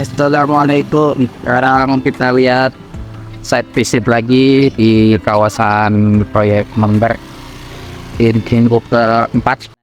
Assalamualaikum. Sekarang kita lihat site visit lagi di kawasan proyek Member di minggu keempat.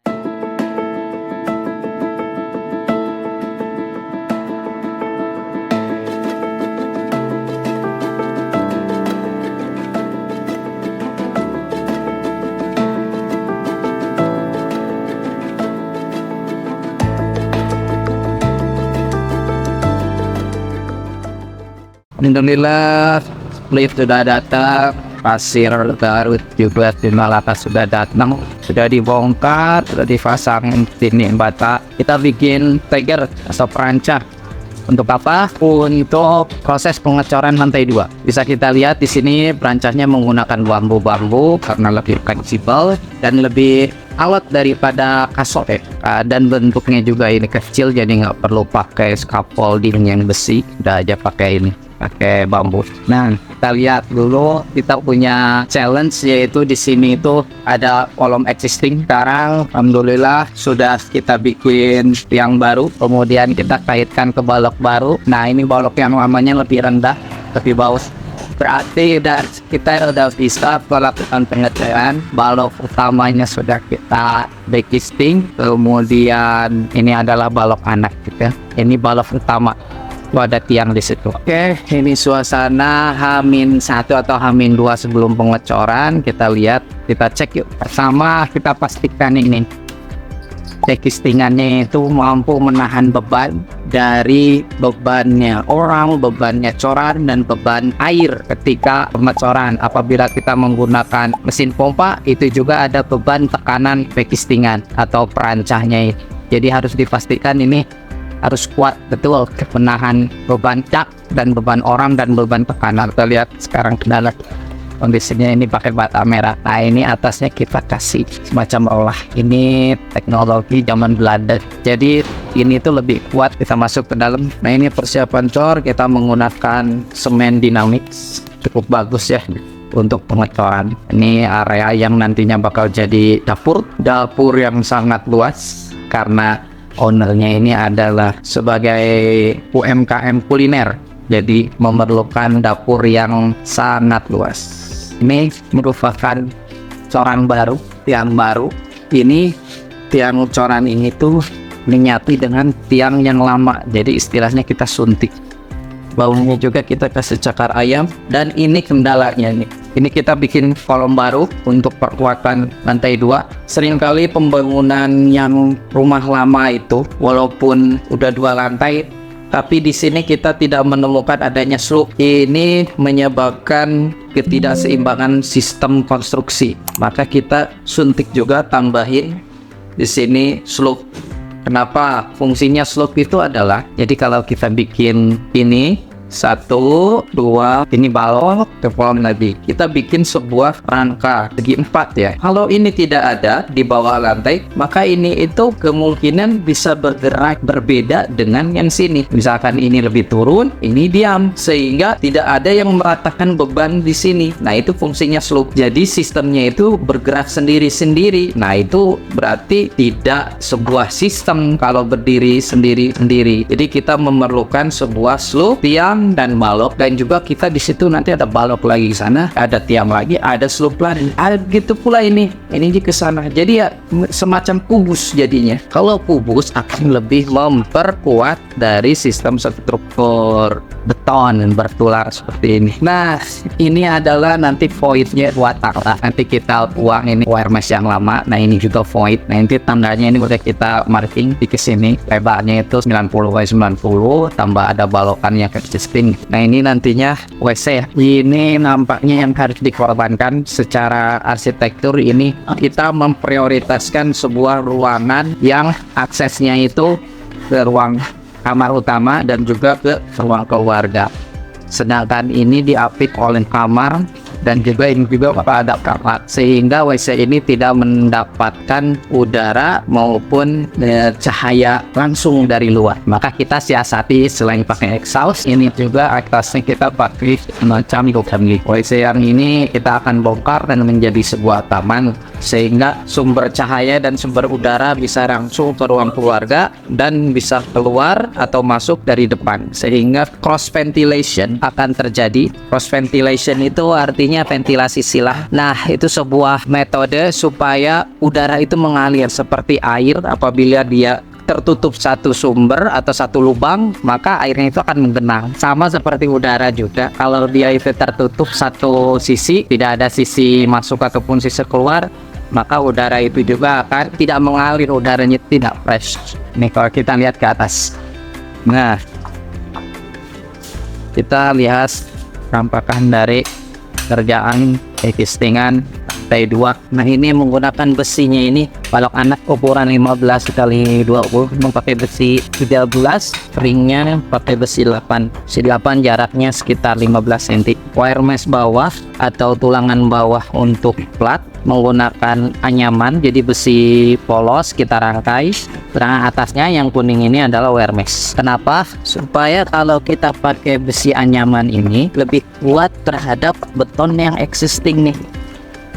Alhamdulillah, lift sudah datang, pasir baru juga timah atas sudah datang, sudah dibongkar, sudah dipasang ini bata. Kita bikin trigger atau perancang. Untuk apa? Untuk proses pengecoran lantai 2. Bisa kita lihat di sini perancangnya menggunakan bambu-bambu karena lebih fleksibel dan lebih awet daripada kasot ya. Dan bentuknya juga ini kecil, jadi nggak perlu pakai scaffolding yang besi, udah aja pakai bambu. Nah, kita lihat dulu, kita punya challenge yaitu di sini itu ada kolom existing. Sekarang alhamdulillah sudah kita bikin tiang baru, kemudian kita kaitkan ke balok baru. Nah, ini balok yang lamanya lebih rendah, lebih bawah. Berarti kita udah bisa melakukan pengecoran. Balok utamanya sudah kita backisting, kemudian ini adalah balok anak gitu. Ini balok utama. Ada tiang di situ. Oke, ini suasana H-1 atau H-2 sebelum pengecoran. Kita lihat, kita cek yuk. Pertama kita pastikan ini castingannya itu mampu menahan beban dari bebannya orang, bebannya coran, dan beban air ketika pengecoran. Apabila kita menggunakan mesin pompa, itu juga ada beban tekanan castingan atau perancahnya. Jadi harus dipastikan ini harus kuat betul menahan beban cak dan beban orang dan beban tekanan. Kita lihat sekarang kendala kondisinya ini pakai bata merah. Nah, ini atasnya kita kasih semacam olah. Ini teknologi zaman Belanda, jadi ini tuh lebih kuat. Kita masuk ke dalam. Nah, ini persiapan cor, kita menggunakan semen dinamis, cukup bagus ya untuk pengecoran. Ini area yang nantinya bakal jadi dapur yang sangat luas karena ownernya ini adalah sebagai UMKM kuliner, jadi memerlukan dapur yang sangat luas. Ini merupakan coran baru, tiang baru. Ini tiang coran ini tuh menyatu dengan tiang yang lama, jadi istilahnya kita suntik. Baunya juga kita kasih cakar ayam. Dan ini kendalanya nih, ini kita bikin kolom baru untuk perkuatan lantai 2. Seringkali pembangunan yang rumah lama itu walaupun udah 2 lantai, tapi di sini kita tidak menemukan adanya slope. Ini menyebabkan ketidakseimbangan sistem konstruksi. Maka kita suntik juga, tambahin di sini slope. Kenapa? Fungsinya slope itu adalah, jadi kalau kita bikin ini 1, 2, ini balok ke kolom lagi, kita bikin sebuah rangka segi 4 ya. Kalau ini tidak ada di bawah lantai, maka ini itu kemungkinan bisa bergerak berbeda dengan yang sini. Misalkan ini lebih turun, ini diam, sehingga tidak ada yang meratakan beban di sini. Nah, itu fungsinya slope. Jadi sistemnya itu bergerak sendiri-sendiri. Nah, itu berarti tidak sebuah sistem kalau berdiri sendiri-sendiri. Jadi kita memerlukan sebuah slope, tiang, dan balok, dan juga kita di situ nanti ada balok lagi di sana, ada tiang lagi, ada slope lagi, ada gitu pula ini di ke sana. Jadi ya semacam kubus jadinya. Kalau kubus akan lebih memperkuat dari sistem struktur beton bertular seperti ini. Nah, ini adalah nanti voidnya watak lah. Nanti kita buang ini wire mesh yang lama. Nah, ini juga void. Nah, nanti tandanya ini udah kita marking di kesini. Lebarnya itu 90x90, tambah ada balokannya ke spin. Nah, ini nantinya WC ya. Ini nampaknya yang harus dikorbankan secara arsitektur. Ini kita memprioritaskan sebuah ruangan yang aksesnya itu ke ruang kamar utama dan juga ke ruang keluarga. Sedangkan ini diapit oleh kamar dan juga ini juga ada kamar, sehingga WC ini tidak mendapatkan udara maupun cahaya langsung dari luar. Maka kita siasati selain pakai exhaust, ini juga atasnya kita pakai semacam WC yang ini kita akan bongkar dan menjadi sebuah taman, sehingga sumber cahaya dan sumber udara bisa langsung ke ruang keluarga dan bisa keluar atau masuk dari depan, sehingga cross ventilation akan terjadi. Cross ventilation itu artinya ventilasi silang. Nah, itu sebuah metode supaya udara itu mengalir seperti air. Apabila dia tertutup satu sumber atau satu lubang, maka airnya itu akan menggenang. Sama seperti udara juga, kalau dia itu tertutup satu sisi, tidak ada sisi masuk ataupun sisi keluar, maka udara itu juga akan tidak mengalir, udaranya tidak fresh. Nih kalau kita lihat ke atas, nah kita lihat penampakan dari kerjaan existingan lantai 2. Nah, ini menggunakan besinya ini balok anak ukuran 15 kali 20, memakai besi 13, ringnya pakai besi 8. Besi 8 jaraknya sekitar 15 cm. Wire mesh bawah atau tulangan bawah untuk plat menggunakan anyaman, jadi besi polos kita rangkai. Nah, atasnya yang kuning ini adalah wire mesh. Kenapa? Supaya kalau kita pakai besi anyaman ini lebih kuat terhadap beton yang existing nih.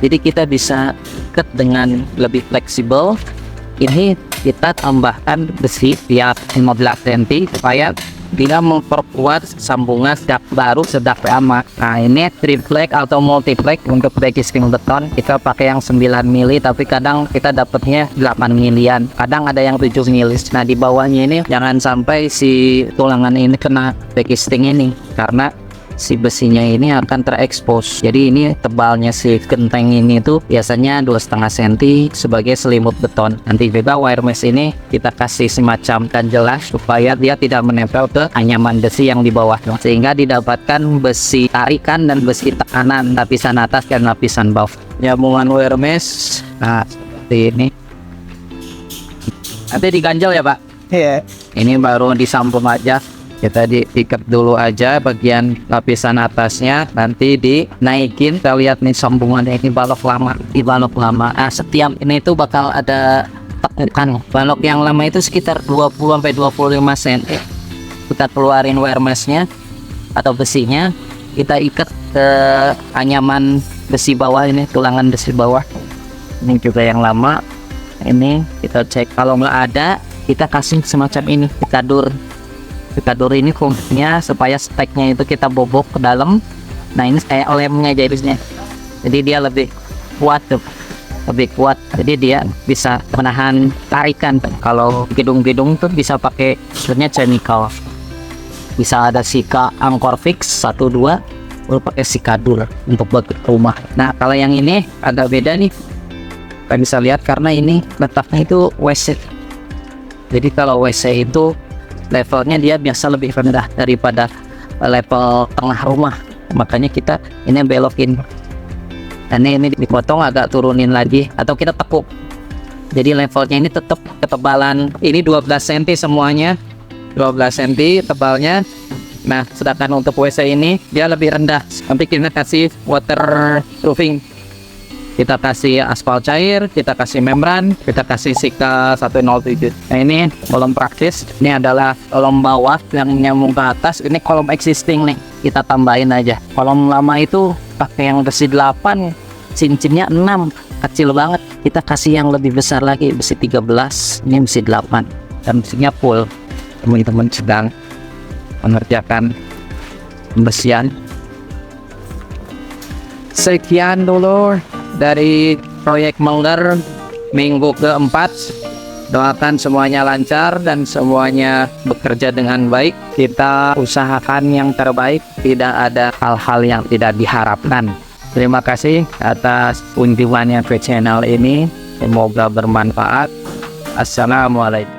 Jadi kita bisa ikat dengan lebih fleksibel. Ini kita tambahkan besi tiap 15 cm supaya tidak memperkuat sambungan sedak baru sedak lama. Nah, ini triplek atau multiplex untuk existing beton. Kita pakai yang 9 mili, tapi kadang kita dapatnya 8 milian, kadang ada yang 7 mili. Nah, di bawahnya ini jangan sampai si tulangan ini kena existing ini, karena si besinya ini akan terekspos. Jadi ini tebalnya si genteng ini tuh biasanya 2,5 cm sebagai selimut beton. Nanti juga wire mesh ini kita kasih semacam ganjelas supaya dia tidak menempel ke anyaman besi yang di bawah, sehingga didapatkan besi tarikan dan besi tekanan, lapisan atas dan lapisan bawah. Nyambungan wire mesh, nah seperti ini. Nanti diganjel ya Pak? Iya. Ini baru disambung aja. Kita diikat dulu aja bagian lapisan atasnya, nanti dinaikin. Kita lihat nih sambungannya, ini balok lama, di balok lama. Nah, setiap ini itu bakal ada tekukan. Balok yang lama itu sekitar 20-25 cm. Kita keluarin wire meshnya atau besinya, kita ikat ke anyaman besi bawah ini, tulangan besi bawah. Ini juga yang lama. Ini kita cek, kalau nggak ada kita kasih semacam ini, pitadur. Pitadur ini fungsinya supaya steknya itu kita bobok ke dalam. Nah, ini kayak lemnya jadinya, jadi dia lebih kuat tuh, lebih kuat. Jadi dia bisa menahan tarikan. Kalau gedung-gedung tuh bisa pakai sebenarnya chemical, bisa ada sika angkor fix 1-2, baru pakai sikadur untuk buat rumah. Nah, kalau yang ini ada beda nih, kita bisa lihat karena ini letaknya itu WC. Jadi kalau WC itu levelnya dia biasa lebih rendah daripada level tengah rumah, makanya kita ini belokin. Dan ini dipotong agak turunin lagi atau kita tekuk, jadi levelnya ini tetap ketebalan ini 12 cm semuanya, 12 cm tebalnya. Nah, sedangkan untuk WC ini dia lebih rendah, nanti kita kasih waterproofing, kita kasih aspal cair, kita kasih membran, kita kasih sika 107. Nah, ini kolom praktis. Ini adalah kolom bawah yang nyambung ke atas. Ini kolom existing nih, kita tambahin aja. Kolom lama itu pakai yang besi 8, cincinnya 6, kecil banget. Kita kasih yang lebih besar lagi, besi 13. Ini besi 8 dan besinya full. Teman-teman sedang mengerjakan pembesian. Sekian dulu dari proyek Melder minggu keempat. Doakan semuanya lancar dan semuanya bekerja dengan baik. Kita usahakan yang terbaik, tidak ada hal-hal yang tidak diharapkan. Terima kasih atas kunjungannya ke channel ini, semoga bermanfaat. Assalamualaikum.